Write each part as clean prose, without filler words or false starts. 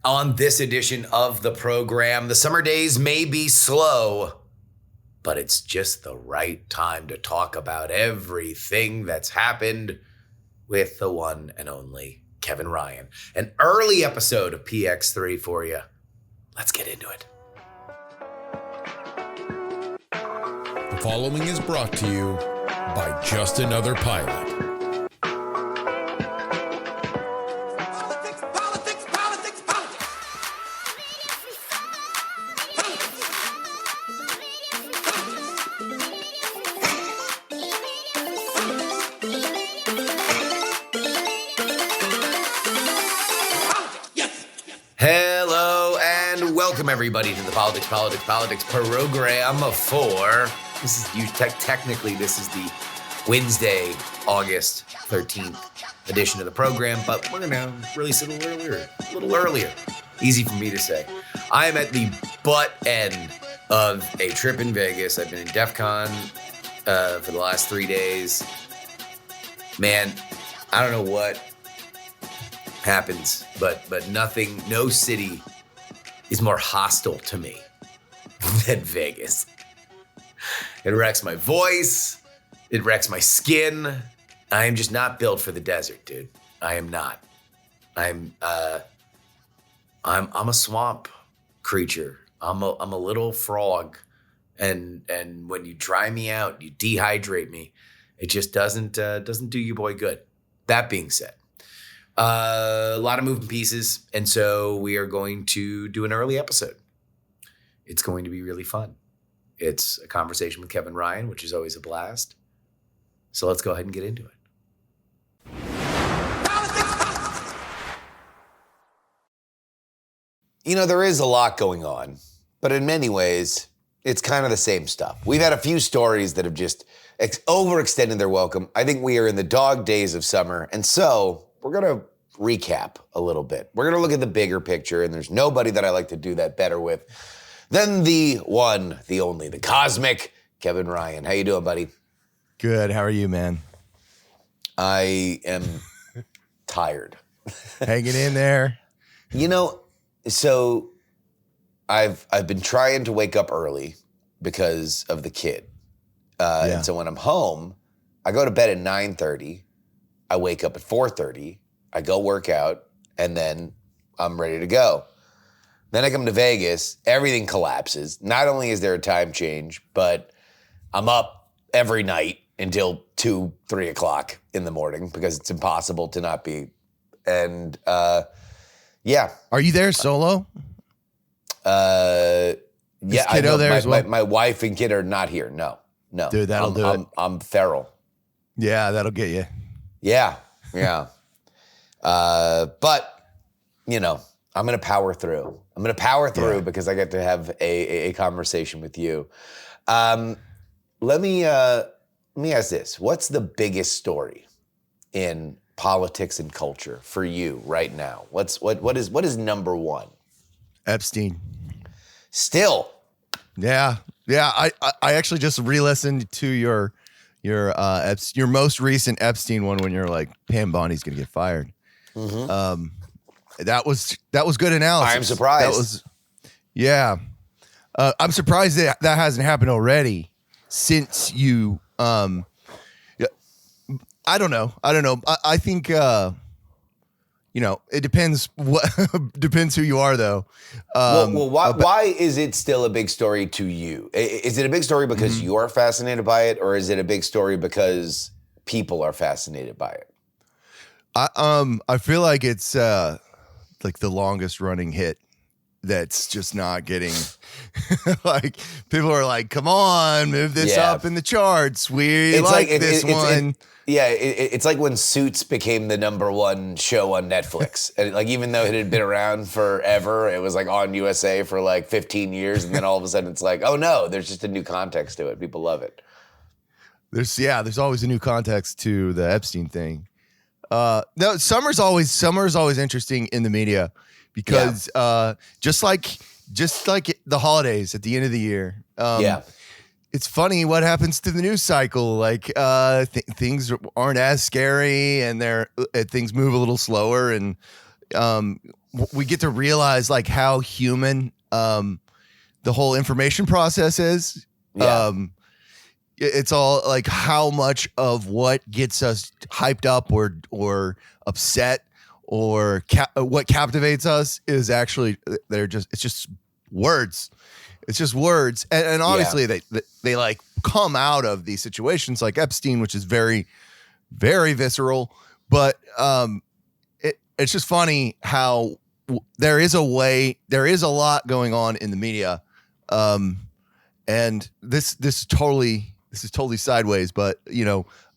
On this edition of the program, the summer days may be slow, but it's just the right time to talk about everything that's happened with the one and only Kevin Ryan. An early episode of PX3 for you. Let's get into it. The following is brought to you by Just Another Pilot. Hello and welcome everybody to the Politics program for, this is technically this is the Wednesday, August 13th edition of the program, but we're gonna release it a little earlier. Easy for me to say. I am at the butt end of a trip in Vegas. I've been in DEF CON for the last 3 days. Man, I don't know what happens, but nothing, no city is more hostile to me than Vegas. It wrecks my voice. It wrecks my skin. I am just not built for the desert, dude. I am not. I'm a swamp creature. I'm a little frog, and when you dry me out, you dehydrate me. It just doesn't do you boy good. That being said, a lot of moving pieces, and so we are going to do an early episode. It's going to be really fun. It's a conversation with Kevin Ryan, which is always a blast. So let's go ahead and get into it. You know, there is a lot going on, but in many ways, it's kind of the same stuff. We've had a few stories that have just overextended their welcome. I think we are in the dog days of summer, and so we're going to recap a little bit. We're going to look at the bigger picture, and there's nobody that I like to do that better with than the one, the only, the cosmic Kevin Ryan. How you doing, buddy? Good. How are you, man? I am tired. Hanging in there. You know, so I've been trying to wake up early because of the kid. And so when I'm home, I go to bed at 9:30. I wake up at 4:30. I go work out, and then I'm ready to go. Then I come to Vegas. Everything collapses. Not only is there a time change, but I'm up every night until 2, 3 o'clock in the morning because it's impossible to not be. And yeah. Are you there solo? Yeah. I know there as well? My wife and kid are not here. No. Dude, that'll do it. I'm feral. Yeah, that'll get you. Yeah. But, you know, I'm going to power through. Because I get to have a conversation with you. Let me ask this. What's the biggest story in politics and culture for you right now? What is number one? Epstein. Still. Yeah. I actually just re-listened to your most recent Epstein one when you're like, Pam Bondi's gonna get fired. Mm-hmm. That was good analysis. I'm surprised. I'm surprised that hasn't happened already since you. I don't know. I think it depends. Depends who you are, though. Why is it still a big story to you? Is it a big story because you are fascinated by it, or is it a big story because people are fascinated by it? I feel like it's like the longest running hit that's just not getting like people are like, come on, move this up in the charts. It's like this one. It's like when Suits became the number one show on Netflix. And like, even though it had been around forever, it was like on USA for like 15 years. And then all of a sudden it's like, oh no, there's just a new context to it. People love it. There's always a new context to the Epstein thing. No, summer's always interesting in the media because just like the holidays at the end of the year. It's funny what happens to the news cycle. Like things aren't as scary, and things move a little slower. And we get to realize like how human the whole information process is. Yeah. It's all like how much of what gets us hyped up or upset or what captivates us is actually it's just words. It's just words. And obviously they like come out of these situations like Epstein, which is very, very visceral. But it's just funny how there is a lot going on in the media. And this is totally sideways, but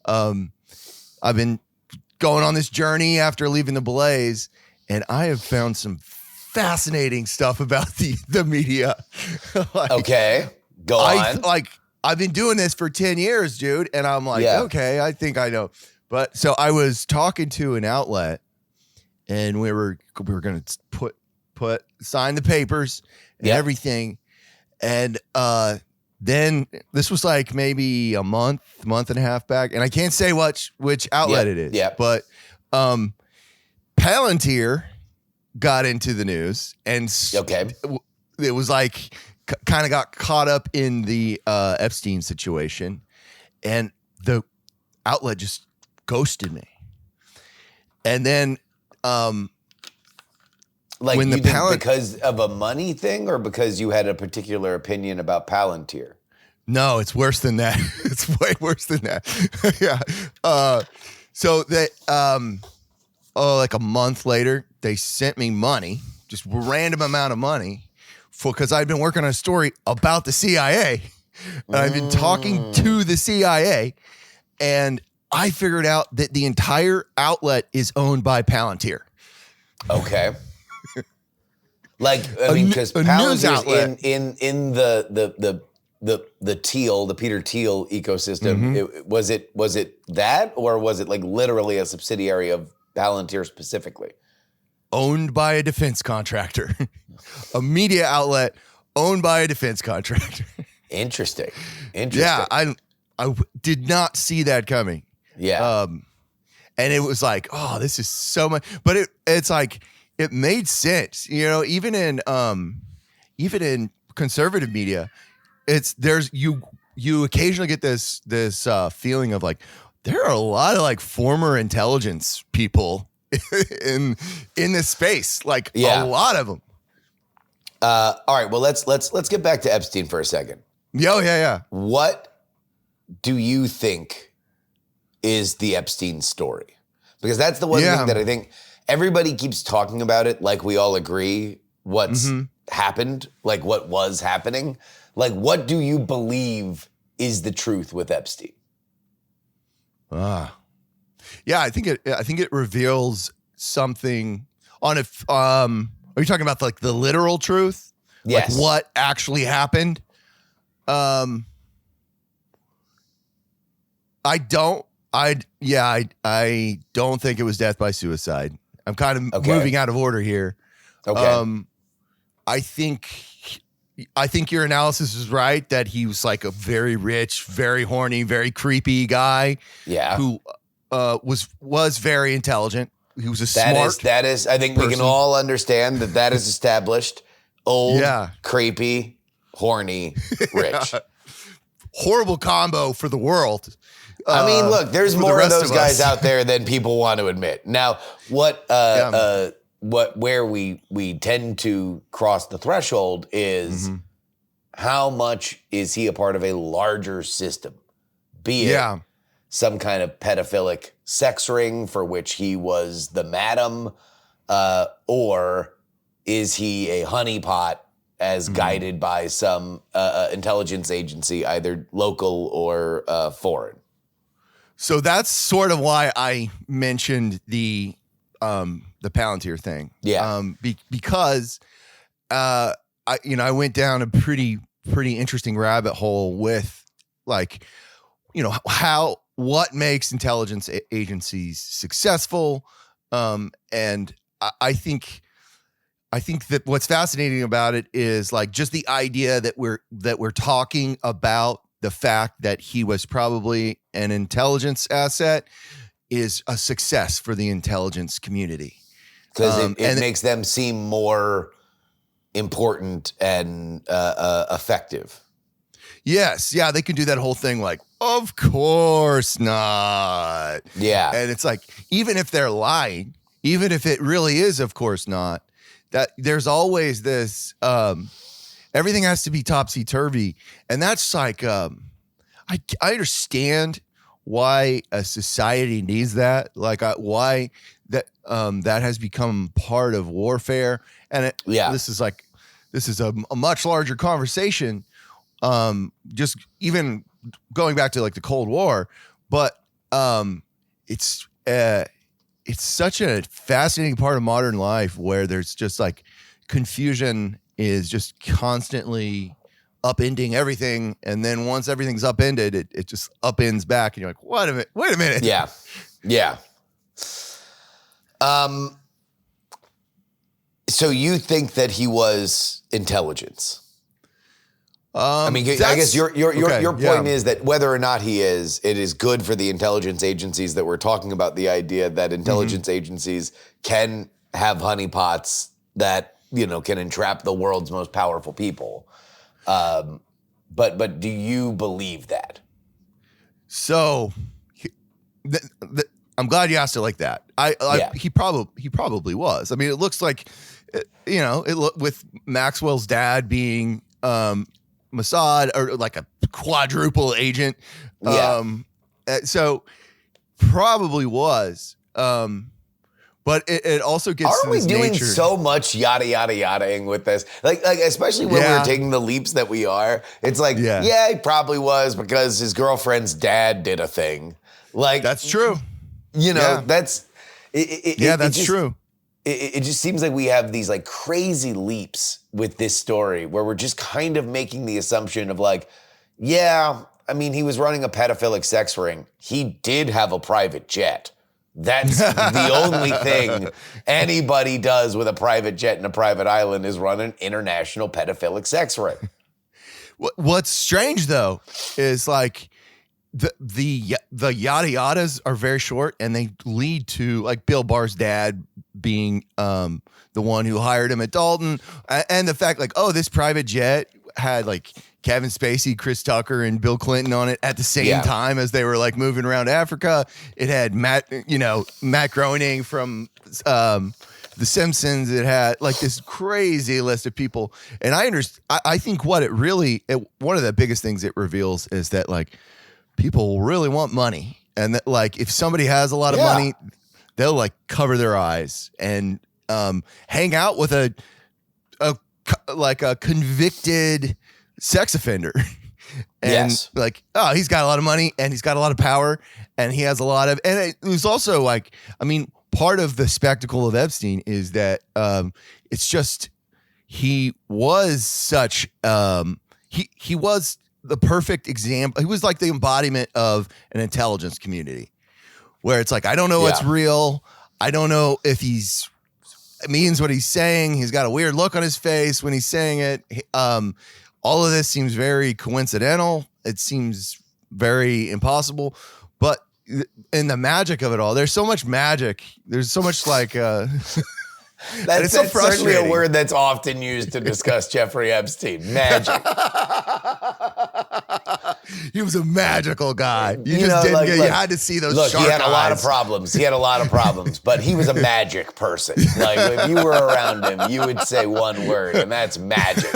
I've been going on this journey after leaving the Blaze, and I have found some fascinating stuff about the media. Okay, go on. I've been doing this for 10 years, dude, and I'm like, okay, I think I know. But so I was talking to an outlet, and we were going to sign the papers and everything, and then this was like maybe a month and a half back, and I can't say which outlet it is. Yeah. But Palantir got into the news, and it was like kind of got caught up in the Epstein situation, and the outlet just ghosted me. And then like when because of a money thing, or because you had a particular opinion about Palantir? No, it's worse than that. It's way worse than that. Yeah. So that like a month later, they sent me money, just random amount of money, because I'd been working on a story about the CIA. And I've been talking to the CIA, and I figured out that the entire outlet is owned by Palantir. Okay. Like, I mean, because Palantir's in the Thiel, the Peter Thiel ecosystem. Was it that, or was it like literally a subsidiary of Palantir specifically? Owned by a defense contractor. A media outlet owned by a defense contractor. Interesting. Yeah, I did not see that coming. Yeah. And it was like, oh, this is so much, but it's like, it made sense, even in conservative media, you occasionally get this feeling of like, there are a lot of like former intelligence people in this space, like a lot of them. All right, well, let's get back to Epstein for a second. Yeah. What do you think is the Epstein story? Because that's the one thing that I think everybody keeps talking about it, like we all agree what's happened, like what was happening. Like, what do you believe is the truth with Epstein? Yeah, I think it reveals something on if are you talking about like the literal truth? Yes. Like what actually happened? I don't think it was death by suicide. I'm kind of moving out of order here. Okay. I think your analysis is right that he was like a very rich, very horny, very creepy guy. Yeah. Who was very intelligent. He was smart. That is. I think we can all understand that is established. Old, creepy, horny, rich. Horrible combo for the world. I mean, look, there's more of those guys out there than people want to admit. Now, where we tend to cross the threshold is how much is he a part of a larger system? Be it some kind of pedophilic sex ring for which he was the madam, or is he a honeypot as guided by some intelligence agency, either local or foreign? So that's sort of why I mentioned the Palantir thing. Yeah. Because I went down a pretty interesting rabbit hole with like, what makes intelligence agencies successful. And I think that what's fascinating about it is like just the idea that we're talking about the fact that he was probably an intelligence asset is a success for the intelligence community. Because it makes them seem more important and effective. Yes. Yeah, they can do that whole thing like, of course not. Yeah. And it's like, even if they're lying, even if it really is, of course not, that there's always this, everything has to be topsy-turvy. And that's like, I understand why a society needs that, like why that has become part of warfare. And this is a much larger conversation. Just even going back to like the Cold War, but it's such a fascinating part of modern life where there's just like confusion is just constantly upending everything, and then once everything's upended, it just upends back, and you're like, wait a minute. Yeah. So you think that he was intelligence? I mean, I guess your point is that whether or not he is, it is good for the intelligence agencies that we're talking about the idea that intelligence agencies can have honeypots that, can entrap the world's most powerful people. But do you believe that? So I'm glad you asked it like that. He probably was. I mean, it looks like, with Maxwell's dad being Mossad, or like a quadruple agent. So probably was. But it also gets Aren't we doing so much yada yada yadaing with this? Like especially when we're taking the leaps that we are. It's like, he probably was because his girlfriend's dad did a thing. Like that's true. That's that's true. It just seems like we have these like crazy leaps with this story where we're just kind of making the assumption of like, he was running a pedophilic sex ring. He did have a private jet. That's the only thing anybody does with a private jet and a private island is run an international pedophilic sex ring. What's strange though is like the yada yadas are very short, and they lead to like Bill Barr's dad being the one who hired him at Dalton, and the fact like, oh, this private jet had like Kevin Spacey, Chris Tucker, and Bill Clinton on it at the same time as they were like moving around Africa. It had Matt Groening from The Simpsons. It had like this crazy list of people. And I think one of the biggest things it reveals is that like people really want money. And that like, if somebody has a lot of money, they'll like cover their eyes and hang out with a convicted sex offender. And like, oh, he's got a lot of money and he's got a lot of power and he has a lot of, and it was also like, I mean, part of the spectacle of Epstein is that it's just, he was such, he was the perfect example. He was like the embodiment of an intelligence community where it's like, I don't know what's real. I don't know if it means what he's saying. He's got a weird look on his face when he's saying it. All of this seems very coincidental. It seems very impossible. But in the magic of it all, there's so much magic. There's so much like... That's certainly a word that's often used to discuss Jeffrey Epstein. Magic. He was a magical guy. You had to see those shark he had eyes. a lot of problems. But he was a magic person. Like, if you were around him, you would say one word, and that's magic.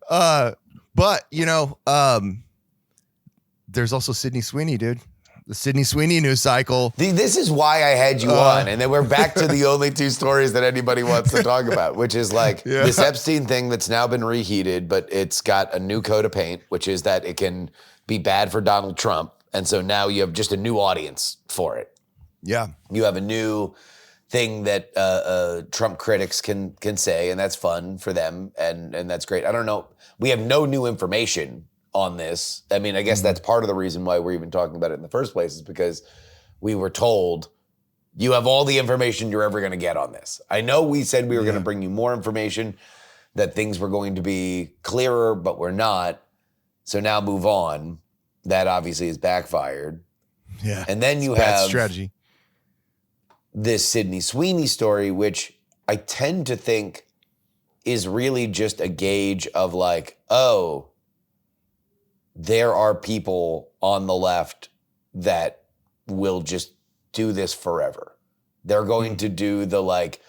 But, there's also Sydney Sweeney, dude. The Sydney Sweeney news cycle. This is why I had you on. And then we're back to the only two stories that anybody wants to talk about, which is like this Epstein thing that's now been reheated, but it's got a new coat of paint, which is that it can be bad for Donald Trump. And so now you have just a new audience for it. Yeah. You have a new thing that Trump critics can say, and that's fun for them. And that's great. I don't know. We have no new information on this. I mean, I guess that's part of the reason why we're even talking about it in the first place, is because we were told you have all the information you're ever going to get on this. I know we said we were going to bring you more information, that things were going to be clearer, but we're not. So now move on. That obviously is backfired. Yeah. And then you bad have strategy. this Sydney Sweeney story, which I tend to think is really just a gauge of like, oh, there are people on the left that will just do this forever. They're going to do the like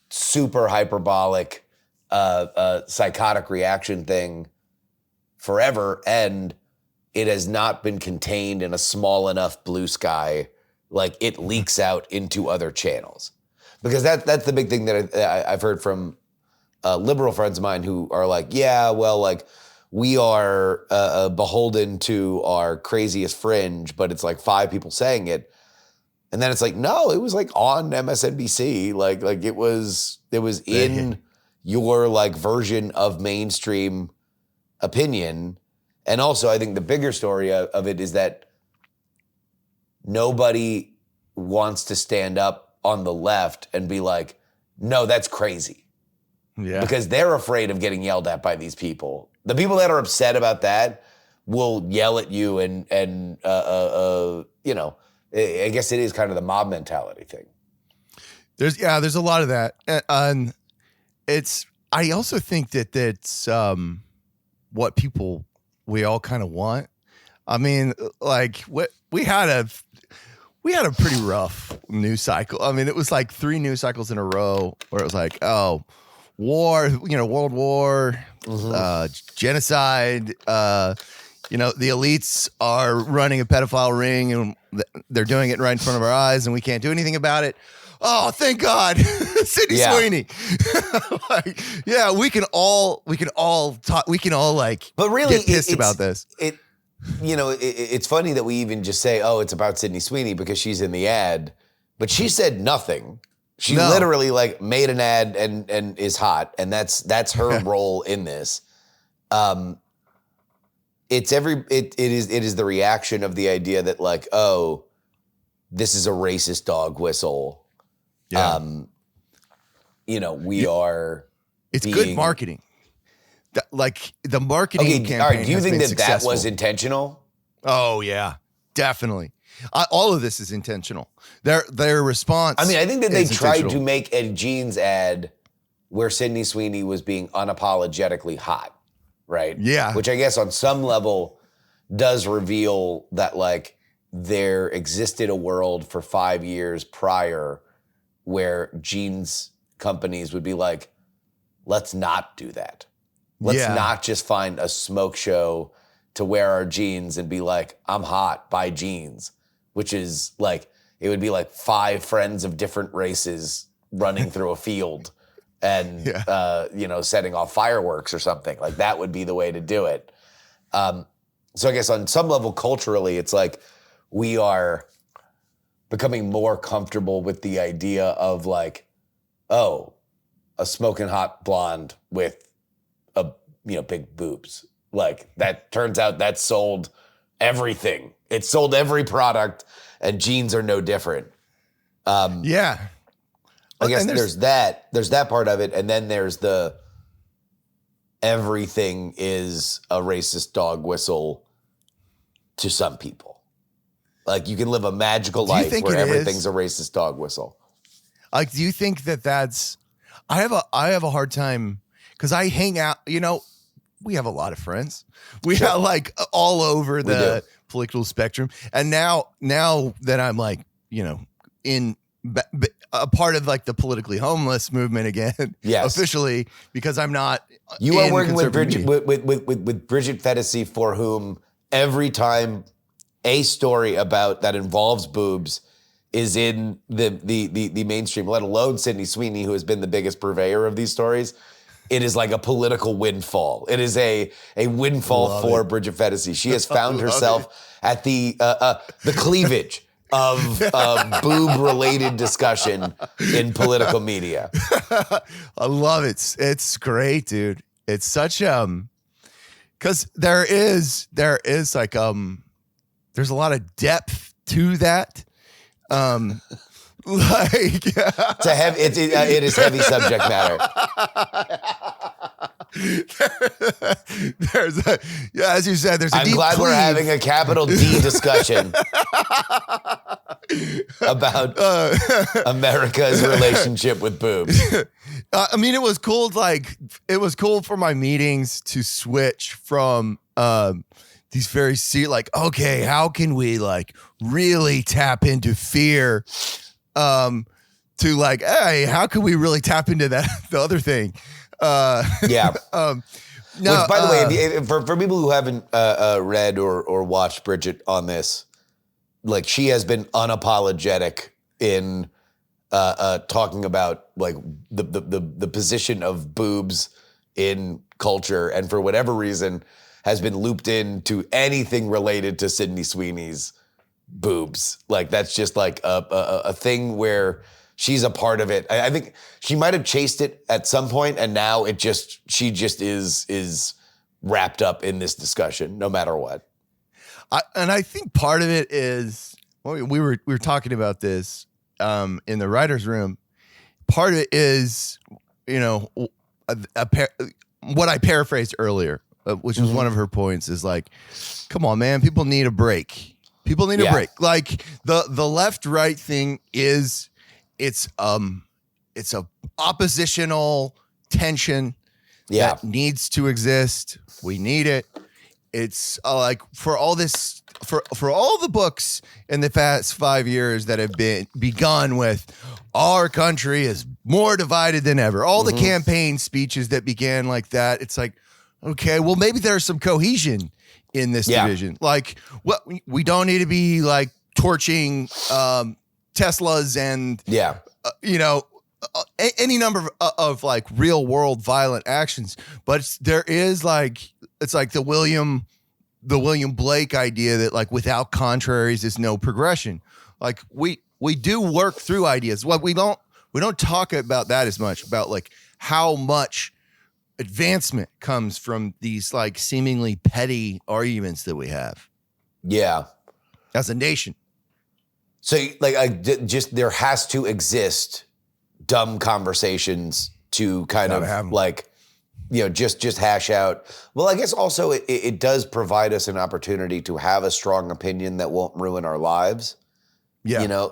super hyperbolic, psychotic reaction thing forever. And it has not been contained in a small enough blue sky. Like it leaks out into other channels. Because that's the big thing that I've heard from liberal friends of mine who are like, yeah, well, like we are beholden to our craziest fringe, but it's like 5 people saying it. And then it's like, no, it was like on MSNBC. Like it was in your like version of mainstream opinion. And also I think the bigger story of it is that nobody wants to stand up on the left and be like, no, that's crazy. Yeah. Because they're afraid of getting yelled at by these people. The people that are upset about that will yell at you and you know, I guess it is kind of the mob mentality thing. There's a lot of that. And I also think that that's what we all kind of want. I mean, like we had a pretty rough news cycle. I mean, it was like 3 news cycles in a row where it was like, oh, war, you know, World War, genocide, you know, the elites are running a pedophile ring and they're doing it right in front of our eyes and we can't do anything about it. Oh, thank God. Sydney Sweeney. Like, yeah, we can all talk, we can all like but really, get pissed about this. You know, it's funny that we even just say, oh, it's about Sydney Sweeney because she's in the ad, but she said nothing. She literally like made an ad and is hot, and that's her role in this. It is the reaction of the idea that like, oh, this is a racist dog whistle. Yeah. You know, we are. It's good marketing. Like the marketing campaign. All right. Do you think that successful. That was intentional? Oh yeah, definitely. All of this is intentional. Their response. I mean, I think that they tried to make a jeans ad where Sydney Sweeney was being unapologetically hot, right? Yeah. Which I guess on some level does reveal that like there existed a world for 5 years prior where jeans companies would be like, let's not do that. Let's not just find a smoke show to wear our jeans and be like, I'm hot, buy jeans. Which is like, it would be like 5 friends of different races running through a field and, you know, setting off fireworks or something. Like that would be the way to do it. So I guess on some level, culturally, it's like we are becoming more comfortable with the idea of like, oh, a smoking hot blonde with big boobs. Like that turns out that sold everything. It sold every product, and jeans are no different. Yeah. I guess there's that part of it, and then there's the everything is a racist dog whistle to some people. Like you can live a magical life where everything's a racist dog whistle. Like, do you think that that's? I have a hard time because I hang out. You know, we have a lot of friends. We have like all over the political spectrum, and now that I'm like, you know, in a part of like the politically homeless movement again, officially, because I'm not. You are working with Bridget Fetisi, for whom every time a story about that involves boobs is in the mainstream, let alone Sydney Sweeney, who has been the biggest purveyor of these stories. It is like a political windfall. It is a windfall for Bridget Fetisi. She has found herself at the cleavage of boob-related discussion in political media. I love it. It's great, dude. It's such because there is like there's a lot of depth to that. Like it is heavy subject matter. As you said, there's a I'm deep glad we're having a capital D discussion. about America's relationship with boobs. I mean, it was cool. It was cool for my meetings to switch from these very okay, how can we really tap into fear? To hey, how can we really tap into the other thing? Yeah. No, which, by the way, for people who haven't read or watched Bridget on this, she has been unapologetic in talking about the position of boobs in culture, and for whatever reason has been looped into anything related to Sydney Sweeney's boobs. That's just a thing where she's a part of it. I think she might have chased it at some point, and now she just is wrapped up in this discussion, no matter what. I think part of it is we were talking about this in the writer's room. Part of it is, what I paraphrased earlier, which was one of her points, is come on, man, people need a break. People need a break. The left-right thing is, it's a oppositional tension that needs to exist. We need it. It's for all the books in the past 5 years that have begun with our country is more divided than ever. All the campaign speeches that began like that. It's okay, well, maybe there's some cohesion in this division. We don't need to be torching Teslas and any number of real world violent actions, but there is it's the William Blake idea that without contraries is no progression. We do work through ideas. We don't talk about that as much, about how much advancement comes from these seemingly petty arguments that we have. Yeah, as a nation. So just there has to exist dumb conversations to kind of just hash out. Well, I guess also it does provide us an opportunity to have a strong opinion that won't ruin our lives. Yeah.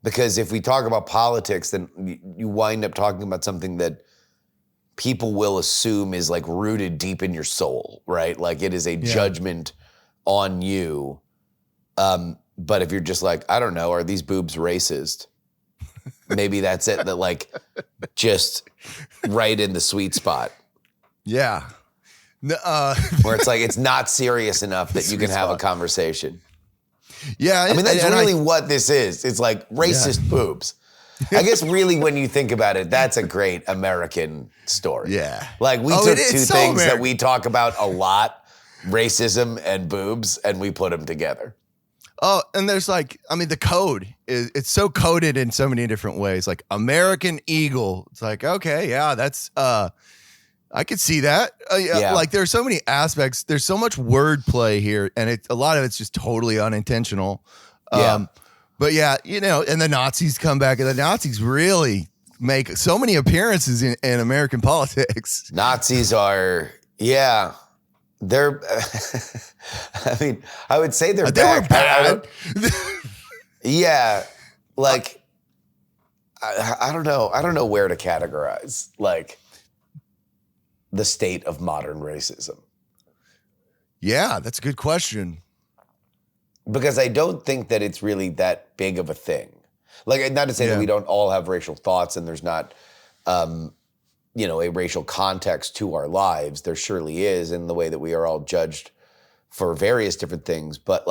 Because if we talk about politics, then you wind up talking about something that people will assume is rooted deep in your soul, right? It is a judgment on you. But if you're just I don't know, are these boobs racist? Maybe that's it. That just right in the sweet spot. Yeah. Where it's it's not serious enough that you can have a conversation. Yeah. I mean, that's really what this is. It's racist boobs. I guess really when you think about it, that's a great American story. Yeah. We took two things that we talk about a lot, racism and boobs, and we put them together. Oh, and there's the code it's so coded in so many different ways. American Eagle. It's okay, yeah, that's I could see that. There's so many aspects. There's so much wordplay here, and a lot of it's just totally unintentional. But and the Nazis come back, and the Nazis really make so many appearances in American politics. Nazis are, they're, I mean, I would say they're they were bad. I don't know. I don't know where to categorize the state of modern racism. Yeah, that's a good question. Because I don't think that it's really that big of a thing. Not to say that we don't all have racial thoughts and there's not, a racial context to our lives. There surely is, in the way that we are all judged for various different things. But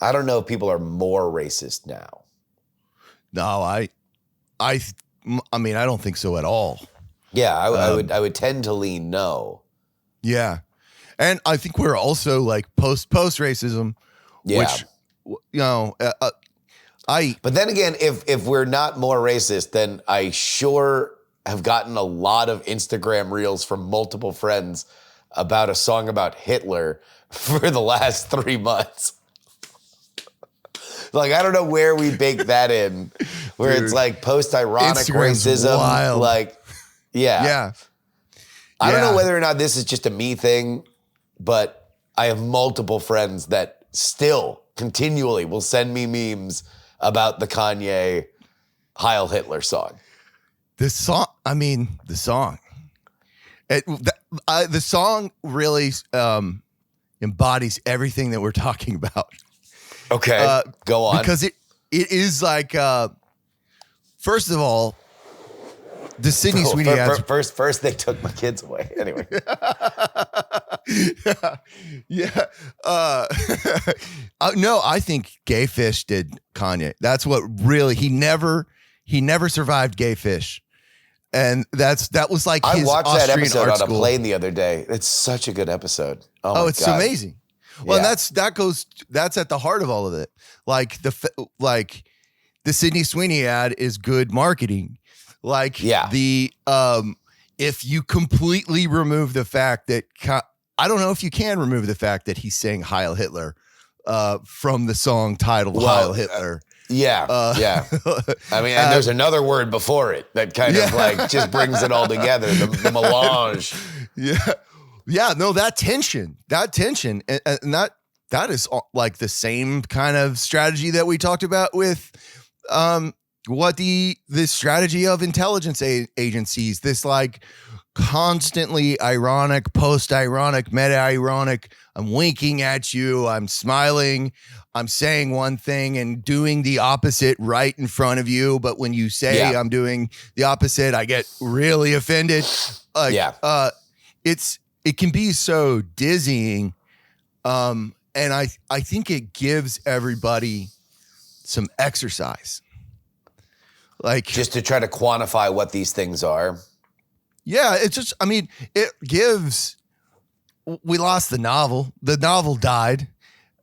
I don't know if people are more racist now. No, I mean, I don't think so at all. Yeah, I would tend to lean no. Yeah. And I think we're also post racism, which, But then again, if we're not more racist, then I sure have gotten a lot of Instagram reels from multiple friends about a song about Hitler for the last 3 months. I don't know where we bake that in, where it's post-ironic Instagram's racism. Wild. Yeah. I don't know whether or not this is just a me thing, but I have multiple friends that still continually will send me memes about the Kanye Heil Hitler song. The song. The song really embodies everything that we're talking about. Okay, go on. Because it is like, first of all, the Sydney Sweeney ads. First, they took my kids away. Anyway. Yeah. No, I think Gay Fish did Kanye. That's what really, he never survived Gay Fish. And that was like his I watched Austrian that episode art on school. a plane the other day. It's such a good episode. Oh, it's God. amazing. Well, Yeah. that's at the heart of all of it. Like the Sydney Sweeney ad is good marketing. Like if you completely remove the fact that I don't know if you can remove the fact that he's saying Heil Hitler from the song titled Heil Hitler. Yeah. I mean, and there's another word before it that kind of like just brings it all together. The melange. Yeah. No, that tension, and that is like the same kind of strategy that we talked about with what the strategy of intelligence agencies. This like constantly ironic, post-ironic, meta-ironic. I'm winking at you. I'm smiling. I'm saying one thing and doing the opposite right in front of you. But when you say I'm doing the opposite, I get really offended. It can be so dizzying. And I think it gives everybody some exercise. Like Just to try to quantify what these things are. Yeah, it's just, I mean, it gives, we lost the novel. The novel died.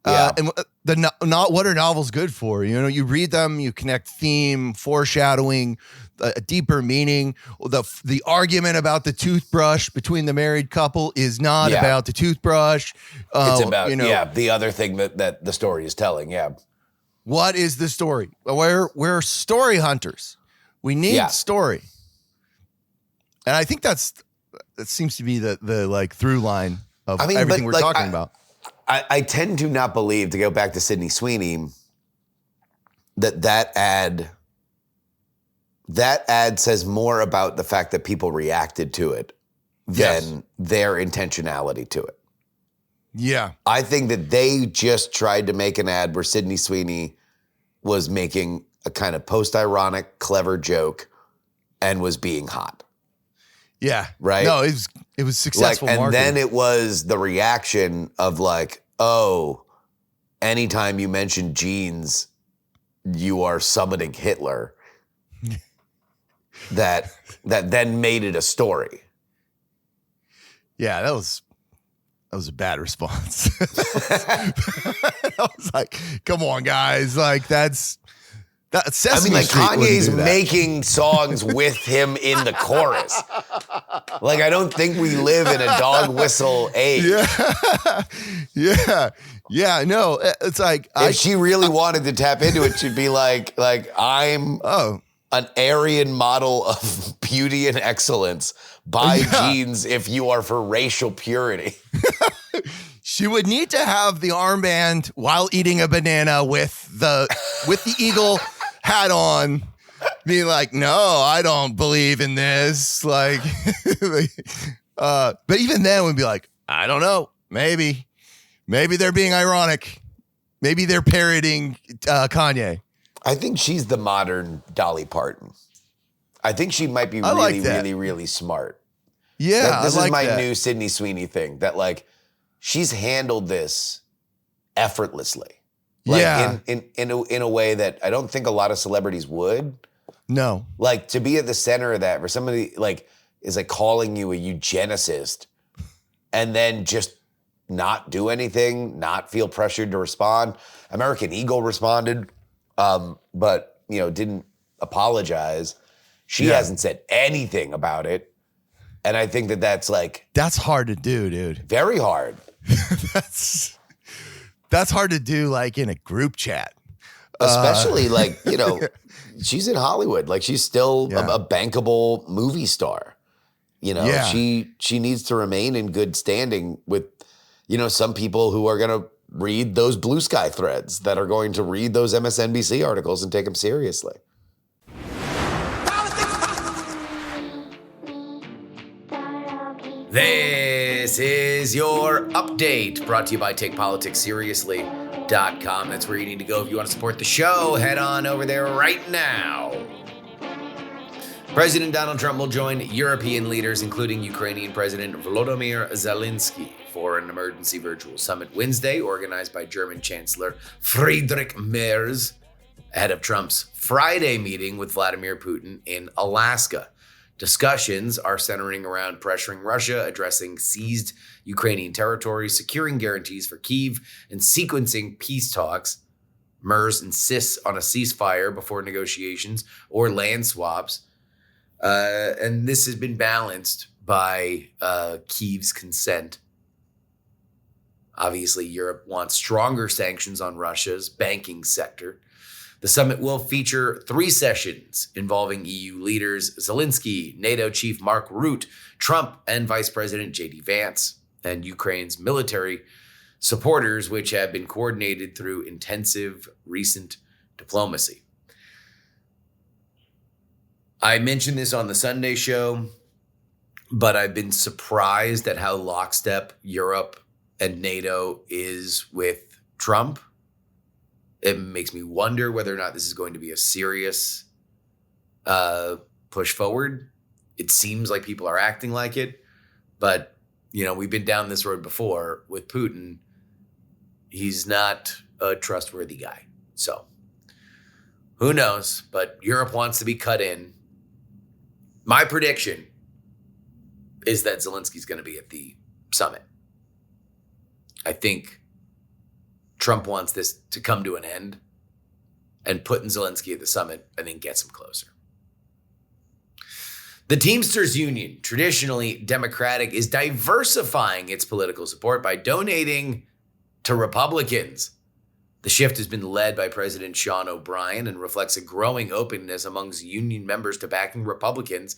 And what are novels good for? You know, you read them, you connect theme, foreshadowing, a deeper meaning. The argument about the toothbrush between the married couple is not about the toothbrush. It's about, the other thing that the story is telling. Yeah. What is the story? We're story hunters. We need story. And I think that seems to be the like through line of everything we're talking about. I tend to not believe, to go back to Sydney Sweeney, that ad says more about the fact that people reacted to it than their intentionality to it. Yeah. I think that they just tried to make an ad where Sydney Sweeney was making a kind of post-ironic, clever joke and was being hot. Yeah. Right? No, it was successful marketing. And then it was the reaction of like, oh, anytime you mention jeans, you are summoning Hitler. that then made it a story. Yeah, that was a bad response. I was like, come on, guys. Like that's Sesame Street Kanye's wouldn't do that. making songs with him in the chorus. Like, I don't think we live in a dog whistle age. Yeah. No, it's like if she really wanted to tap into it, she'd be like I'm an Aryan model of beauty and excellence. Buy jeans if you are for racial purity. She would need to have the armband while eating a banana with the eagle hat on, being like, no, I don't believe in this. Like, but even then we'd be like, I don't know, maybe they're being ironic. Maybe they're parodying Kanye. I think she's the modern Dolly Parton. I think she might be really smart. Yeah, this is my new Sydney Sweeney thing, that like she's handled this effortlessly. Like in a way that I don't think a lot of celebrities would. No. Like to be at the center of that, where somebody like is like calling you a eugenicist and then just not do anything, not feel pressured to respond. American Eagle responded, but didn't apologize. She hasn't said anything about it. And I think that's hard to do, dude. Very hard. That's hard to do, like in a group chat. Especially she's in Hollywood. Like she's still a bankable movie star. She needs to remain in good standing with, some people who are going to read those blue sky threads, that are going to read those MSNBC articles and take them seriously. This is your update, brought to you by TakePoliticsSeriously.com. That's where you need to go if you want to support the show. Head on over there right now. President Donald Trump will join European leaders, including Ukrainian President Volodymyr Zelensky, for an emergency virtual summit Wednesday, organized by German Chancellor Friedrich Merz, ahead of Trump's Friday meeting with Vladimir Putin in Alaska. Discussions are centering around pressuring Russia, addressing seized Ukrainian territory, securing guarantees for Kyiv, and sequencing peace talks. Merz insists on a ceasefire before negotiations or land swaps. And this has been balanced by Kyiv's consent. Obviously, Europe wants stronger sanctions on Russia's banking sector. The summit will feature 3 sessions involving EU leaders Zelensky, NATO chief Mark Rutte, Trump, and Vice President J.D. Vance, and Ukraine's military supporters, which have been coordinated through intensive recent diplomacy. I mentioned this on the Sunday show, but I've been surprised at how lockstep Europe and NATO is with Trump. It makes me wonder whether or not this is going to be a serious push forward. It seems like people are acting like it, but we've been down this road before with Putin. He's not a trustworthy guy. So who knows, but Europe wants to be cut in. My prediction is that Zelensky's going to be at the summit. I think Trump wants this to come to an end, and putting Zelensky at the summit, I think, gets him closer. The Teamsters Union, traditionally Democratic, is diversifying its political support by donating to Republicans. The shift has been led by President Sean O'Brien and reflects a growing openness amongst union members to backing Republicans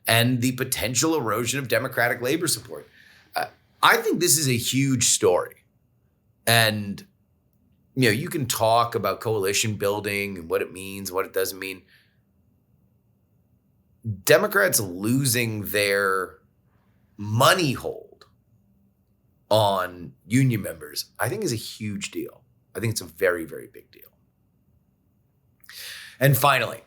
and the potential erosion of Democratic labor support. I think this is a huge story. And, you can talk about coalition building and what it means, what it doesn't mean. Democrats losing their money hold on union members, I think, is a huge deal. I think it's a very, very big deal. And finally,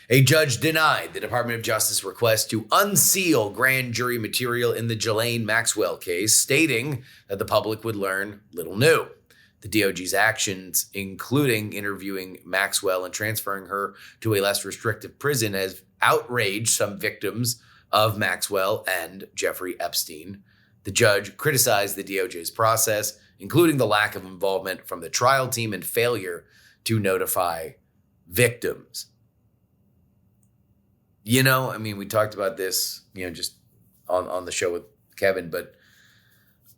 a judge denied the Department of Justice request to unseal grand jury material in the Ghislaine Maxwell case, stating that the public would learn little new. The DOJ's actions, including interviewing Maxwell and transferring her to a less restrictive prison, has outraged some victims of Maxwell and Jeffrey Epstein. The judge criticized the DOJ's process, including the lack of involvement from the trial team and failure to notify victims. We talked about this, just on the show with Kevin, but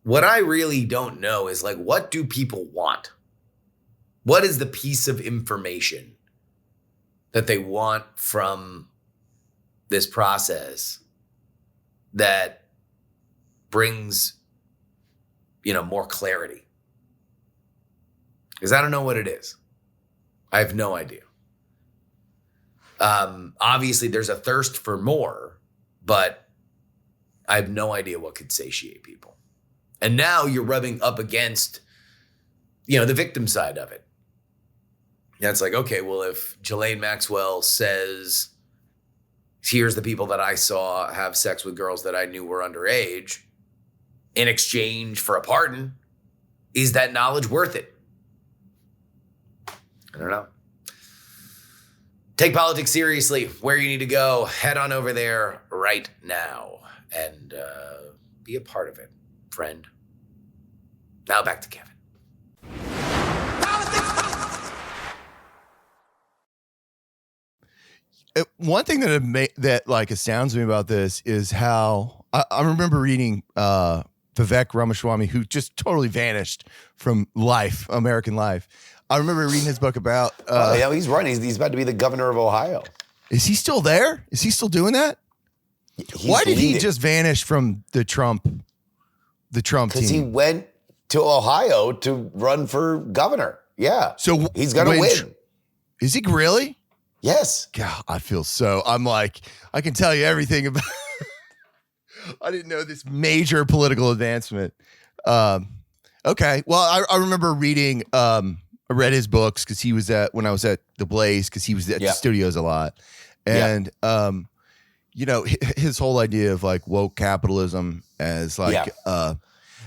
what I really don't know is, what do people want? What is the piece of information that they want from this process that brings, more clarity? Because I don't know what it is. I have no idea. Obviously, there's a thirst for more, but I have no idea what could satiate people. And now you're rubbing up against, the victim side of it. And it's like, okay, well, if Ghislaine Maxwell says, here's the people that I saw have sex with girls that I knew were underage in exchange for a pardon, is that knowledge worth it? I don't know. Take politics seriously. Where you need to go, head on over there right now and be a part of it, friend. Now back to Kevin. One thing that astounds me about this is how I remember reading Vivek Ramaswamy, who just totally vanished from American life. I remember reading his book about. He's running. He's about to be the governor of Ohio. Is he still there? Is he still doing that? Why did he just vanish from the Trump team? Because he went to Ohio to run for governor. Yeah. So he's going to win. Is he really? Yes. God, I'm like, I can tell you everything about. I didn't know this major political advancement. Okay. Well, I remember reading, I read his books because he was when I was at the Blaze, because he was at the studios a lot. And, his whole idea of like woke capitalism as like,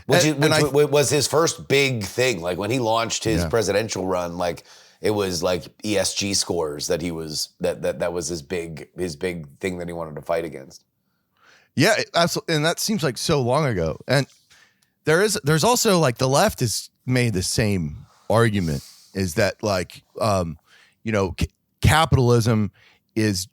which was his first big thing. Like when he launched his presidential run, like it was like ESG scores that he was, that was his big thing that he wanted to fight against. Yeah, absolutely. And that seems like so long ago. And there's also like the left has made the same argument, is that like, capitalism is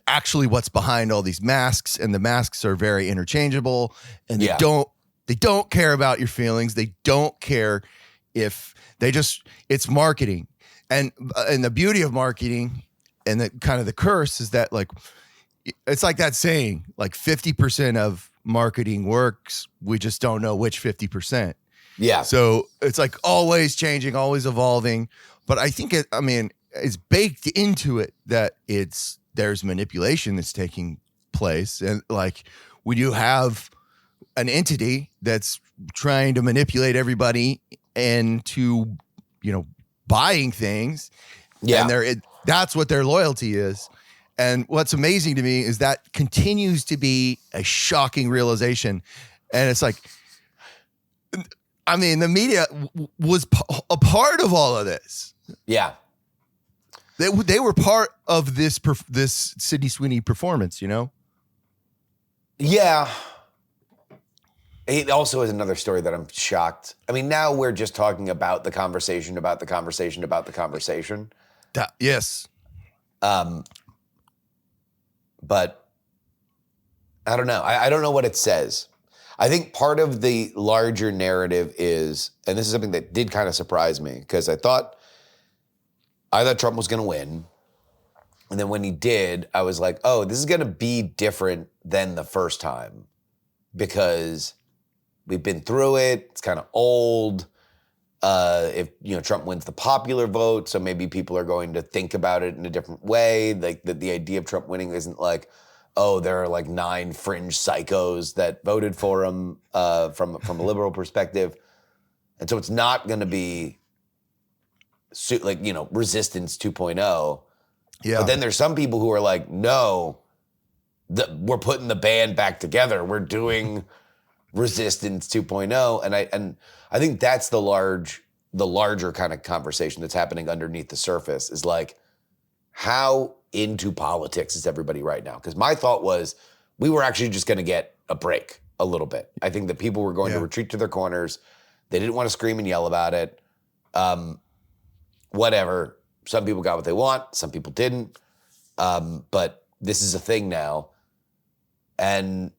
actually what's behind all these masks, and the masks are very interchangeable, and they don't care about your feelings. They don't care if it's marketing. And the beauty of marketing and the kind of the curse is that like, it's like that saying, like 50% of marketing works. We just don't know which 50%. Yeah. So it's like always changing, always evolving. But I think it's baked into it that there's manipulation that's taking place. And like when you have an entity that's trying to manipulate everybody into, buying things. Yeah. And that's what their loyalty is. And what's amazing to me is that continues to be a shocking realization. And it's like, the media was a part of all of this. Yeah. They were part of this Sydney Sweeney performance, Yeah. It also is another story that I'm shocked. Now we're just talking about the conversation about the conversation about the conversation. Yes. But I don't know. I don't know what it says. I think part of the larger narrative is, and this is something that did kind of surprise me, because I thought Trump was going to win. And then when he did, I was like, oh, this is going to be different than the first time, because we've been through it. It's kind of old. If Trump wins the popular vote, so maybe people are going to think about it in a different way. Like the idea of Trump winning isn't like, oh, there are like 9 fringe psychos that voted for him from a liberal perspective, and so it's not going to be resistance 2.0. Yeah. But then there's some people who are like, no, we're putting the band back together. We're doing resistance 2.0, and I think that's the larger kind of conversation that's happening underneath the surface, is like, how into politics is everybody right now? Because my thought was we were actually just going to get a break a little bit. I think that people were going to retreat to their corners. They didn't want to scream and yell about it. Whatever. Some people got what they want. Some people didn't. But this is a thing now. And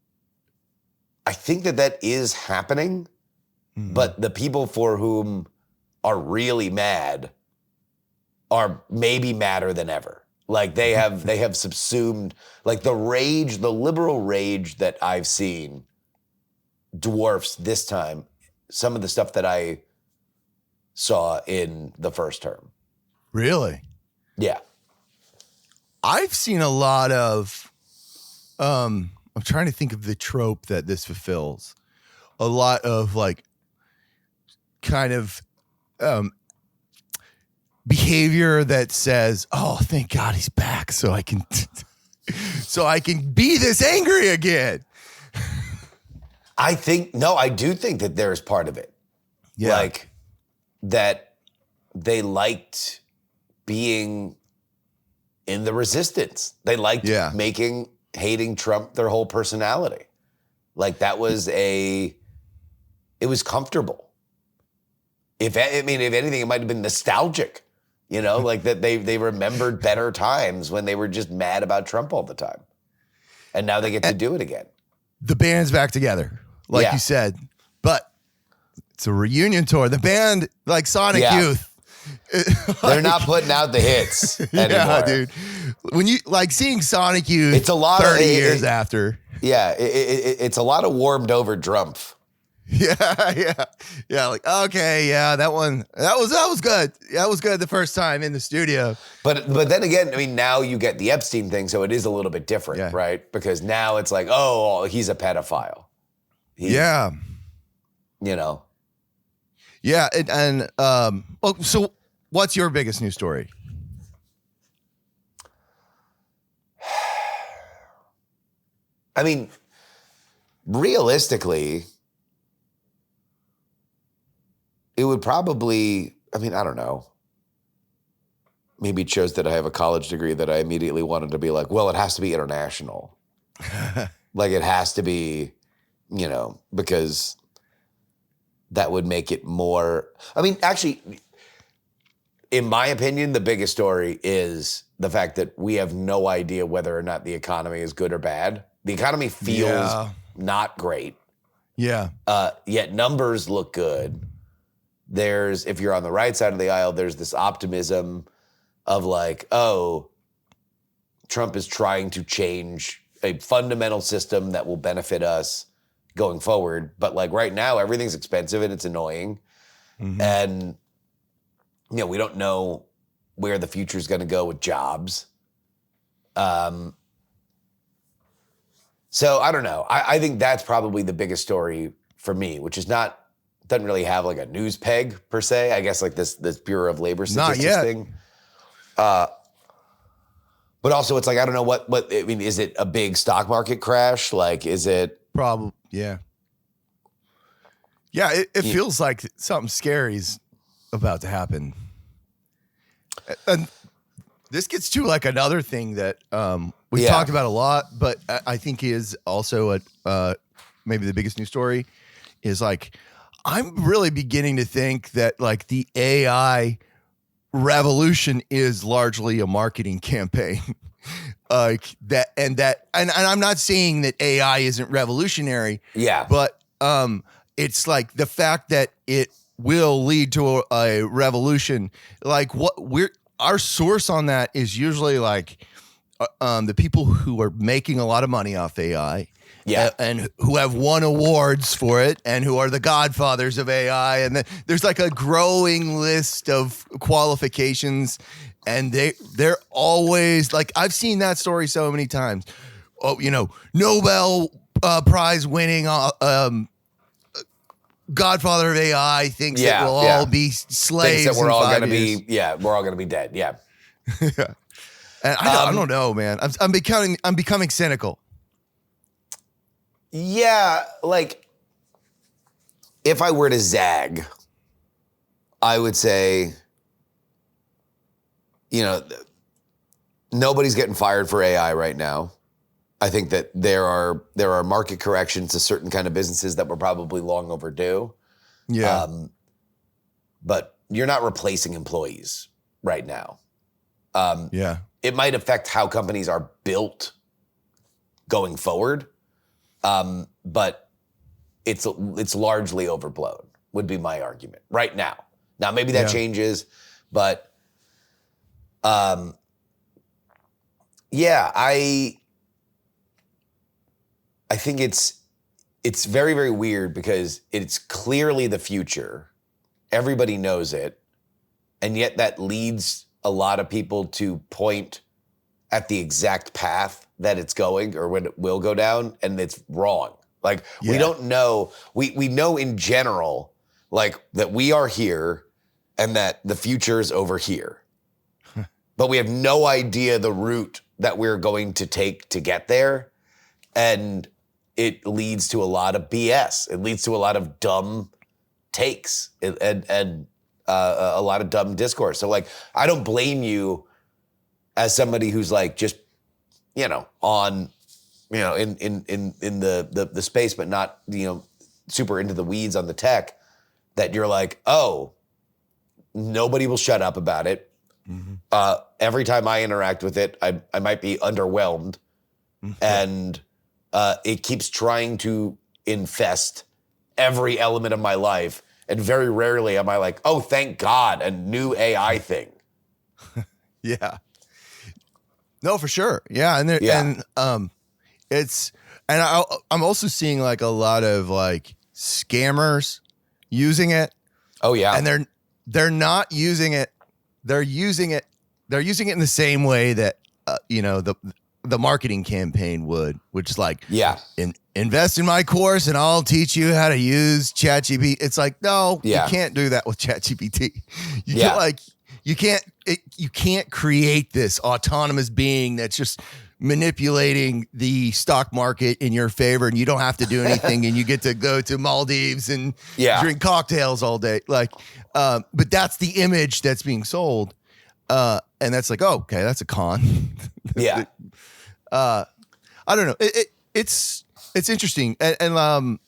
I think that is happening. Mm-hmm. But the people for whom are really mad are maybe madder than ever. Like they have subsumed, like the liberal rage that I've seen dwarfs this time some of the stuff that I saw in the first term. Really? Yeah. I've seen a lot of, I'm trying to think of the trope that this fulfills. A lot of like kind of behavior that says, oh, thank God he's back so I can be this angry again. I do think that there's part of it. Yeah. Like that they liked being in the resistance. They liked hating Trump their whole personality. Like that was it was comfortable. If anything, it might have been nostalgic, like that they remembered better times when they were just mad about Trump all the time. And now they get to do it again. The band's back together, like you said, but it's a reunion tour. The band, like Sonic Youth, they're not putting out the hits anymore. Yeah, dude. When you like seeing Sonic Youth, it's a lot 30 years after. Yeah, it's a lot of warmed over drumpf. Yeah. Like, okay, yeah, that was good. That was good the first time in the studio. But then again, I mean, now you get the Epstein thing, so it is a little bit different, right? Because now it's like, oh, he's a pedophile. Yeah. Yeah, well, so what's your biggest news story? I mean, realistically, it would probably, I mean, I don't know. Maybe it shows that I have a college degree that I immediately wanted to be like, well, it has to be international. Like it has to be, because that would make it more, I mean, actually, in my opinion, the biggest story is the fact that we have no idea whether or not the economy is good or bad. The economy feels not great. Yeah. Yet numbers look good. If you're on the right side of the aisle, there's this optimism of like, oh, Trump is trying to change a fundamental system that will benefit us going forward. But like right now, everything's expensive and it's annoying. Mm-hmm. And, we don't know where the future is going to go with jobs. So I don't know. I think that's probably the biggest story for me, which is doesn't really have like a news peg per se. I guess like this Bureau of Labor Statistics thing. But also it's like, I don't know what, I mean, is it a big stock market crash? Like, is it? Probably, yeah. Yeah, it feels like something scary's about to happen. And this gets to like another thing that we've talked about a lot, but I think is also maybe the biggest news story is like, I'm really beginning to think that like the AI revolution is largely a marketing campaign. And I'm not saying that AI isn't revolutionary. Yeah. But it's like the fact that it will lead to a revolution. Like our source on that is usually like the people who are making a lot of money off AI. Yeah. And who have won awards for it and who are the godfathers of AI. And there's like a growing list of qualifications. And they're always like, I've seen that story so many times. Oh, Nobel Prize winning godfather of AI thinks that we'll all be slaves. Thinks that we're all going to be, we're all going to be dead. Yeah. Yeah. And I don't know, man. I'm becoming cynical. Yeah, like if I were to zag, I would say, nobody's getting fired for AI right now. I think that there are market corrections to certain kind of businesses that were probably long overdue. Yeah. But you're not replacing employees right now. Yeah. It might affect how companies are built going forward. But it's largely overblown, would be my argument right now. Now, maybe that changes, but I think it's very, very weird because it's clearly the future. Everybody knows it. And yet that leads a lot of people to point at the exact path that it's going or when it will go down, and it's wrong. Like, we don't know. We know in general, like, that we are here and that the future is over here. But we have no idea the route that we're going to take to get there. And it leads to a lot of BS. It leads to a lot of dumb takes and a lot of dumb discourse. So, like, I don't blame you as somebody who's like just, on, in the space, but not, super into the weeds on the tech, that you're like, oh, nobody will shut up about it. Mm-hmm. Every time I interact with it, I might be underwhelmed. Mm-hmm. And it keeps trying to infest every element of my life. And very rarely am I like, oh, thank God, a new AI thing. Yeah. No, for sure. Yeah. And I'm also seeing like a lot of like scammers using it. Oh yeah. And they're not using it. They're using it in the same way that the marketing campaign would, which is like, invest in my course and I'll teach you how to use ChatGPT. It's like, no, you can't do that with ChatGPT. You can't create this autonomous being that's just manipulating the stock market in your favor, and you don't have to do anything, and you get to go to Maldives and drink cocktails all day. Like, but that's the image that's being sold, and that's like, oh, okay, that's a con. Yeah. I don't know. It's interesting, and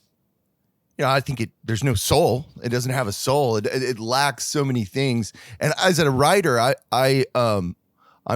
I think there's no soul. It doesn't have a soul. It lacks so many things. And as a writer, I'm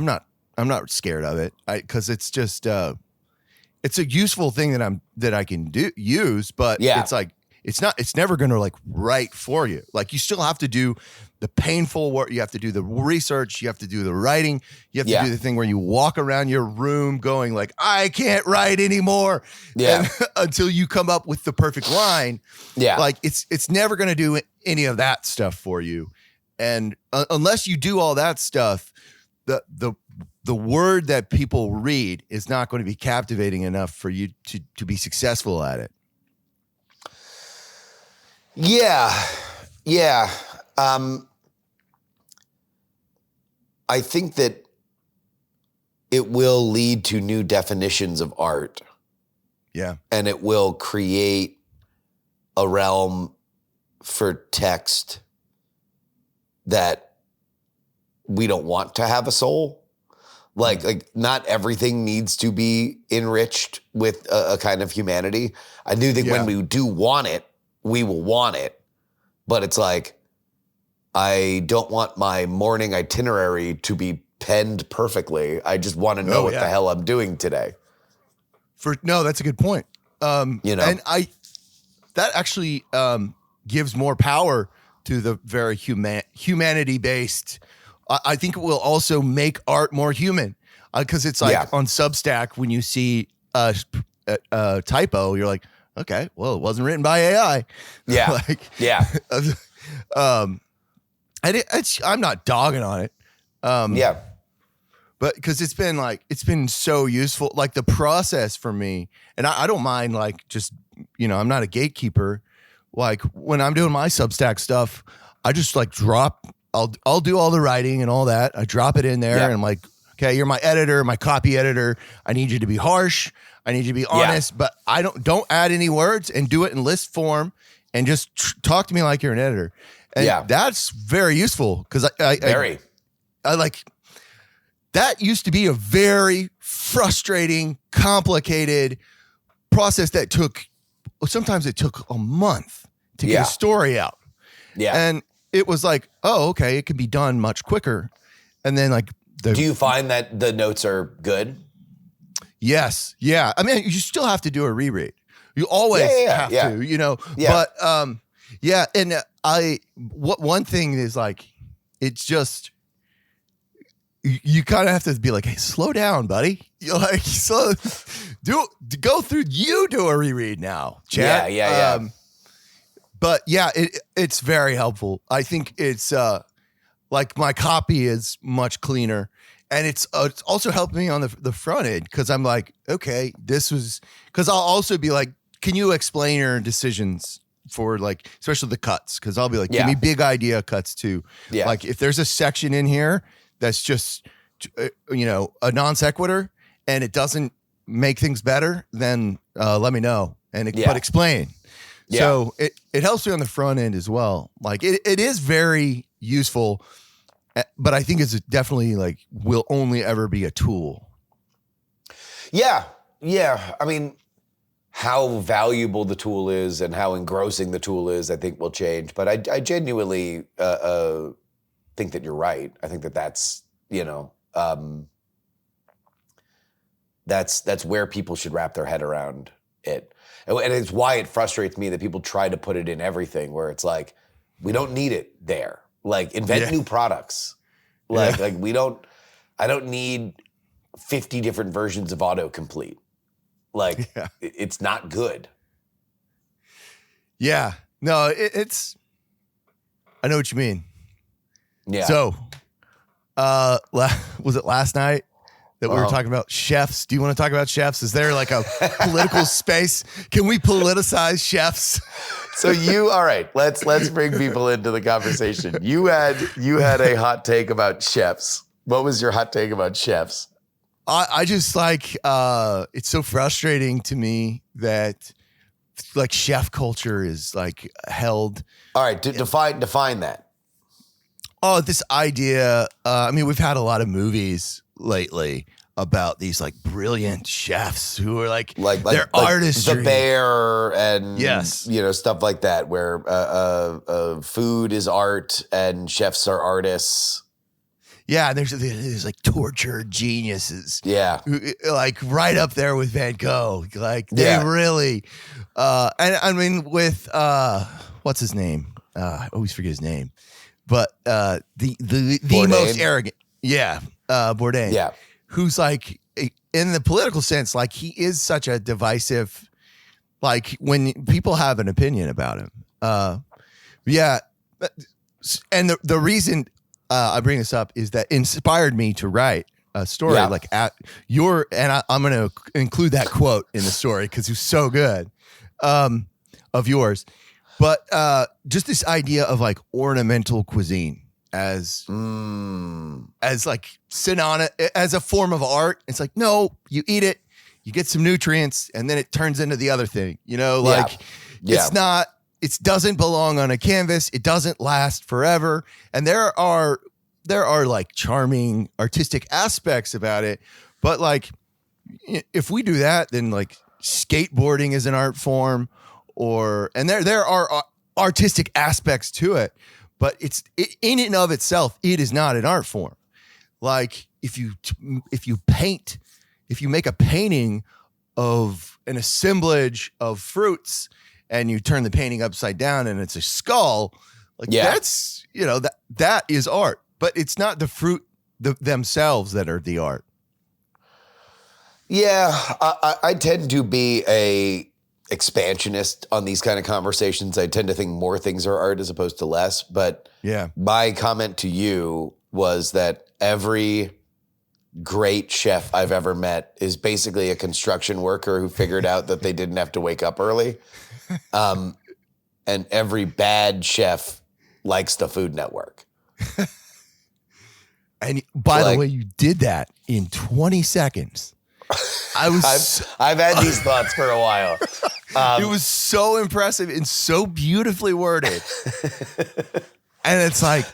not scared of it because it's just it's a useful thing that I can use, but it's like it's never going to like write for you. Like you still have to do the painful work. You have to do the research. You have to do the writing. You have to do the thing where you walk around your room going like, I can't write anymore. Yeah. Until you come up with the perfect line. Yeah. Like it's never going to do any of that stuff for you. And unless you do all that stuff, the word that people read is not going to be captivating enough for you to be successful at it. Yeah. Yeah. I think that it will lead to new definitions of art. Yeah. And it will create a realm for text that we don't want to have a soul. Like not everything needs to be enriched with a kind of humanity. I do think when we do want it, we will want it. But it's like, I don't want my morning itinerary to be penned perfectly. I just want to know what the hell I'm doing today. That's a good point. And that actually gives more power to the very humanity-based. I think it will also make art more human because it's like on Substack when you see a typo, you're like, okay, well, it wasn't written by AI. Yeah, I'm not dogging on it. But because it's been so useful, like the process for me, and I don't mind like just, I'm not a gatekeeper. Like when I'm doing my Substack stuff, I just like I'll do all the writing and all that. I drop it in there and I'm like, okay, you're my editor, my copy editor. I need you to be harsh. I need you to be honest, but I don't add any words and do it in list form and just talk to me like you're an editor. And that's very useful because I like that used to be a very frustrating, complicated process that sometimes it took a month to get a story out. Yeah. And it was like, oh, okay, it can be done much quicker. And then like do you find that the notes are good? Yes. Yeah. I mean, you still have to do a reread. You always have to, but and one thing is like, it's just, you kind of have to be like, hey, slow down, buddy. You're like, do a reread now, chat. Yeah. But it's very helpful. I think it's like my copy is much cleaner, and it's also helped me on the front end because I'm like, okay, because I'll also be like, can you explain your decisions for like, especially the cuts? Because I'll be like, give me big idea cuts too. Yeah. Like if there's a section in here that's just a non sequitur and it doesn't make things better, then let me know but explain. Yeah. So it helps me on the front end as well. Like it is very useful, but I think it's definitely like will only ever be a tool. Yeah. I mean, how valuable the tool is and how engrossing the tool is, I think will change. But I genuinely think that you're right. I think that's that's where people should wrap their head around it. And it's why it frustrates me that people try to put it in everything where it's like, we don't need it there. Like invent new products. Like I don't need 50 different versions of autocomplete. Like it's not good. Yeah. No, it's. I know what you mean. Yeah. So, was it last night that we were talking about chefs? Do you want to talk about chefs? Is there like a political space? Can we politicize chefs? So all right, let's bring people into the conversation. You had a hot take about chefs. What was your hot take about chefs? I just like it's so frustrating to me that like chef culture is like held. All right, define that. Oh, this idea. I mean, we've had a lot of movies lately about these like brilliant chefs who are like their artistry. The Bear and yes, stuff like that, where food is art and chefs are artists. Yeah, there's like tortured geniuses. Yeah, like right up there with Van Gogh. Like they really, and I mean with what's his name? I always forget his name, but the most arrogant. Yeah, Bourdain. Yeah, who's like in the political sense, like he is such a divisive. Like when people have an opinion about him. Yeah, and the reason. I bring this up is that inspired me to write a story I'm going to include that quote in the story because it was so good of yours. But just this idea of like ornamental cuisine as like synonymous as a form of art. It's like, no, you eat it, you get some nutrients, and then it turns into the other thing. It's not. It doesn't belong on a canvas. It doesn't last forever. And there are like charming artistic aspects about it. But like, if we do that, then like skateboarding is an art form and there are artistic aspects to it, but in and of itself, it is not an art form. Like if you make a painting of an assemblage of fruits, and you turn the painting upside down and it's a skull, that's, that is art, but it's not the fruit themselves that are the art. Yeah, I tend to be a expansionist on these kind of conversations. I tend to think more things are art as opposed to less, but my comment to you was that every great chef I've ever met is basically a construction worker who figured out that they didn't have to wake up early. And every bad chef likes the Food Network. And by the way, you did that in 20 seconds. I've had these thoughts for a while. It was so impressive and so beautifully worded. And it's like,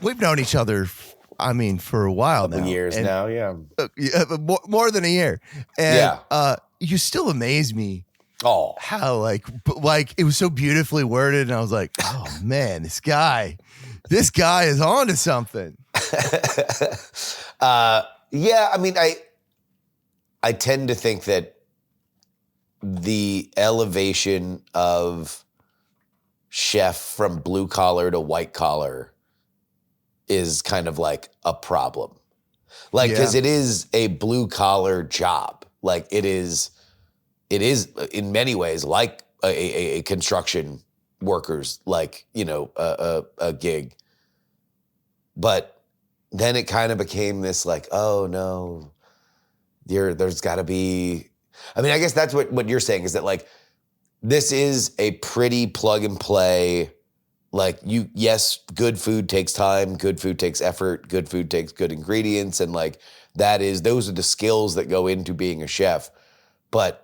we've known each other, for a while now. Years now, yeah. More than a year. And you still amaze me. Oh, how like it was so beautifully worded, and I was like, oh man, this guy is on to something. I tend to think that the elevation of chef from blue collar to white collar is kind of like a problem. Like, because it is a blue collar job. Like it is in many ways like a construction worker's, like, a gig. But then it kind of became this like, oh no, there's got to be, I guess that's what you're saying is that like, this is a pretty plug and play, like yes, good food takes time, good food takes effort, good food takes good ingredients. And like, those are the skills that go into being a chef. But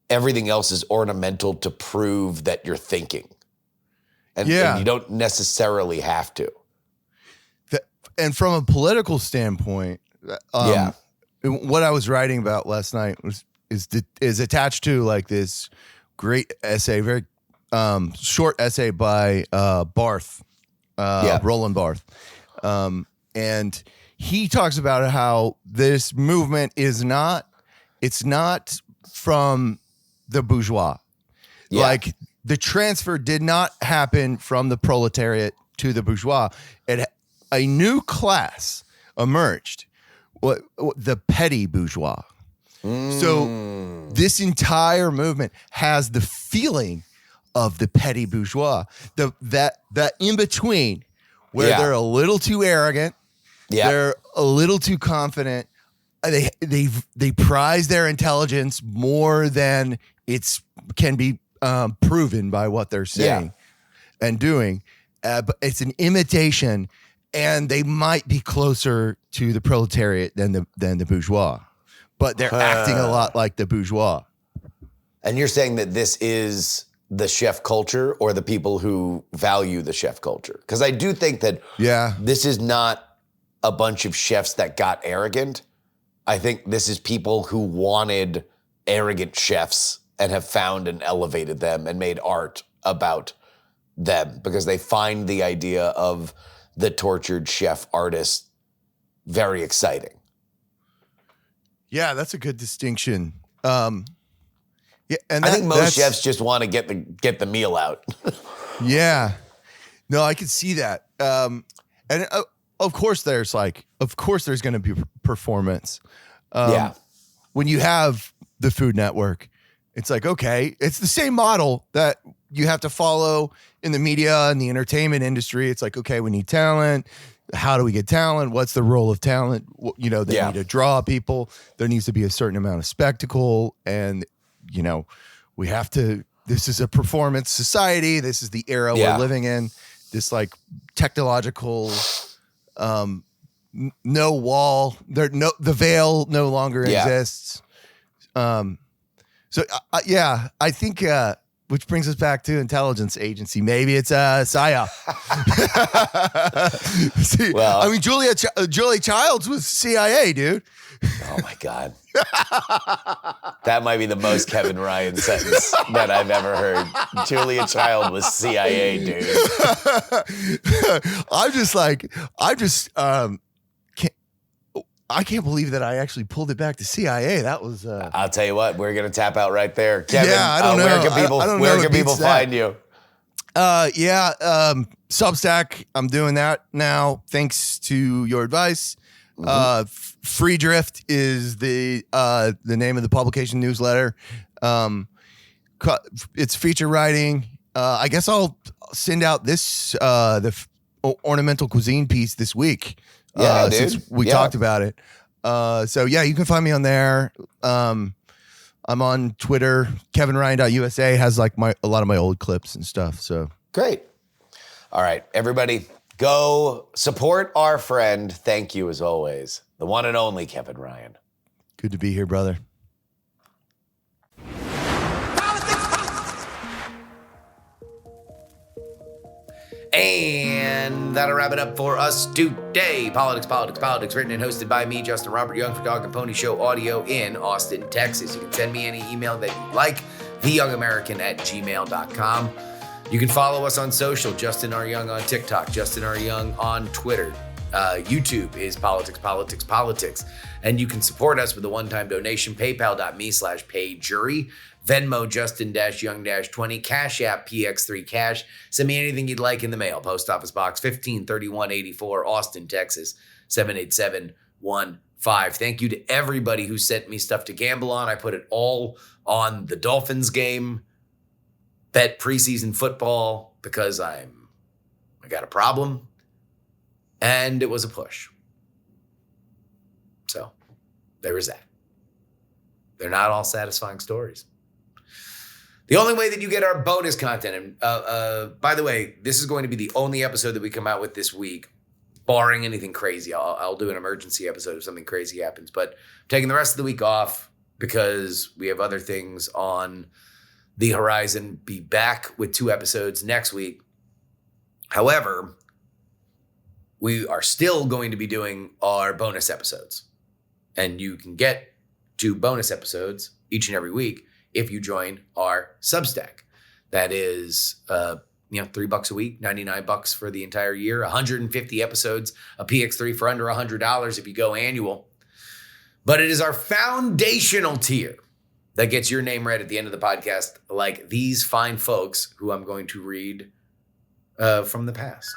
everything else is ornamental to prove that you're thinking. And you don't necessarily have to. And from a political standpoint, what I was writing about last night is attached to like this great essay, very short essay by Barth, Roland Barth. And he talks about how this movement it's not from the bourgeois. Yeah. Like the transfer did not happen from the proletariat to the bourgeois. A new class emerged, the petty bourgeois. So this entire movement has the feeling of the petty bourgeois, that in between where they're a little too arrogant, they're a little too confident. They prize their intelligence more than can be proven by what they're saying and doing. But it's an imitation, and they might be closer to the proletariat than the bourgeois, but they're acting a lot like the bourgeois. And you're saying that this is the chef culture, or the people who value the chef culture? Because I do think that this is not a bunch of chefs that got arrogant. I think this is people who wanted arrogant chefs and have found and elevated them and made art about them, because they find the idea of the tortured chef artist very exciting. Yeah, that's a good distinction. And I think most chefs just want to get the meal out. No, I can see that. And of course there's going to be performance. When you have the Food Network, it's like, okay, it's the same model that you have to follow in the media and the entertainment industry. It's like, okay, we need talent. How do we get talent? What's the role of talent? They need to draw people. There needs to be a certain amount of spectacle, and we have to, this is a performance society. This is the era we're living in. This like technological, no wall there. The veil no longer exists. I think, which brings us back to intelligence agency. Maybe it's PSYOP. Julia Childs was CIA, dude. Oh my God. That might be the most Kevin Ryan sentence that I've ever heard. Julia Child was CIA, dude. I can't believe that I actually pulled it back to CIA. That was. I'll tell you what, we're gonna tap out right there, Kevin. I don't know. Where can people find you? Substack. I'm doing that now, thanks to your advice. Free Drift is the name of the publication newsletter. It's feature writing. I guess I'll send out this ornamental cuisine piece this week. Since we talked about it. You can find me on there. I'm on Twitter. KevinRyan.USA has like a lot of my old clips and stuff. So great. All right, everybody, go support our friend. Thank you as always, the one and only Kevin Ryan. Good to be here, brother. And that'll wrap it up for us today. Politics, written and hosted by me, Justin Robert Young, for Dog and Pony Show Audio in Austin, Texas. You can send me any email that you'd like, theyoungamerican@gmail.com. You can follow us on social, Justin R. Young on TikTok, Justin R. Young on Twitter. YouTube is Politics. And you can support us with a one-time donation, paypal.me/payjury. Venmo, Justin-Young-20, Cash App, PX3Cash. Send me anything you'd like in the mail. Post Office Box 153184, Austin, Texas, 78715. Thank you to everybody who sent me stuff to gamble on. I put it all on the Dolphins game, bet preseason football because I got a problem, and it was a push. So there was that. They're not all satisfying stories. The only way that you get our bonus content, and by the way, this is going to be the only episode that we come out with this week, barring anything crazy. I'll do an emergency episode if something crazy happens, but I'm taking the rest of the week off because we have other things on the horizon. Be back with 2 episodes next week. However, we are still going to be doing our bonus episodes, and you can get 2 bonus episodes each and every week if you join our Substack. That is, $3 a week, $99 for the entire year, 150 episodes of PX3 for under $100 if you go annual. But it is our foundational tier that gets your name read at the end of the podcast, like these fine folks who I'm going to read from the past.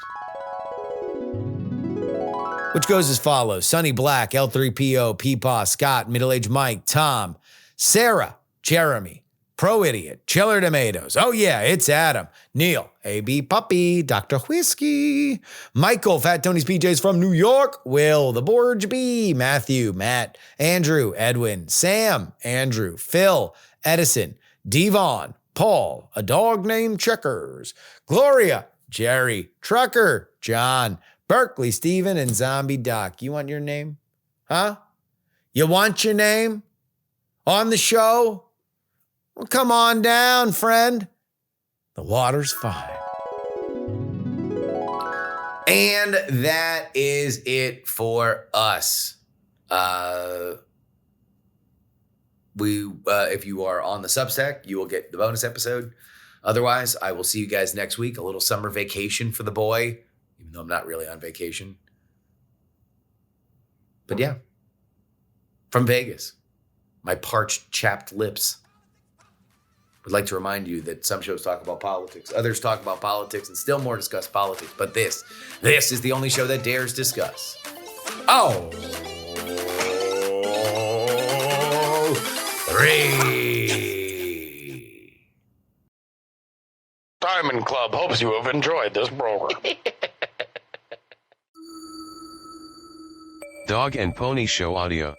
Which goes as follows: Sonny Black, L3PO, Peepaw, Scott, Middle-Aged Mike, Tom, Sarah, Jeremy, Pro Idiot, Chiller Tomatoes. Oh yeah, it's Adam, Neil, AB Puppy, Dr. Whiskey, Michael, Fat Tony's PJs from New York, Will, The Borge B, Matthew, Matt, Andrew, Edwin, Sam, Andrew, Phil, Edison, Devon, Paul, A Dog Named Checkers, Gloria, Jerry, Trucker, John, Berkeley, Steven, and Zombie Doc. You want your name? Huh? You want your name on the show? Well, come on down, friend. The water's fine. And that is it for us. If you are on the Substack, you will get the bonus episode. Otherwise, I will see you guys next week. A little summer vacation for the boy, even though I'm not really on vacation. But yeah, from Vegas, my parched, chapped lips. Would like to remind you that some shows talk about politics, others talk about politics, and still more discuss politics. But this is the only show that dares discuss. Oh, three. Diamond Club hopes you have enjoyed this program. Dog and Pony Show audio.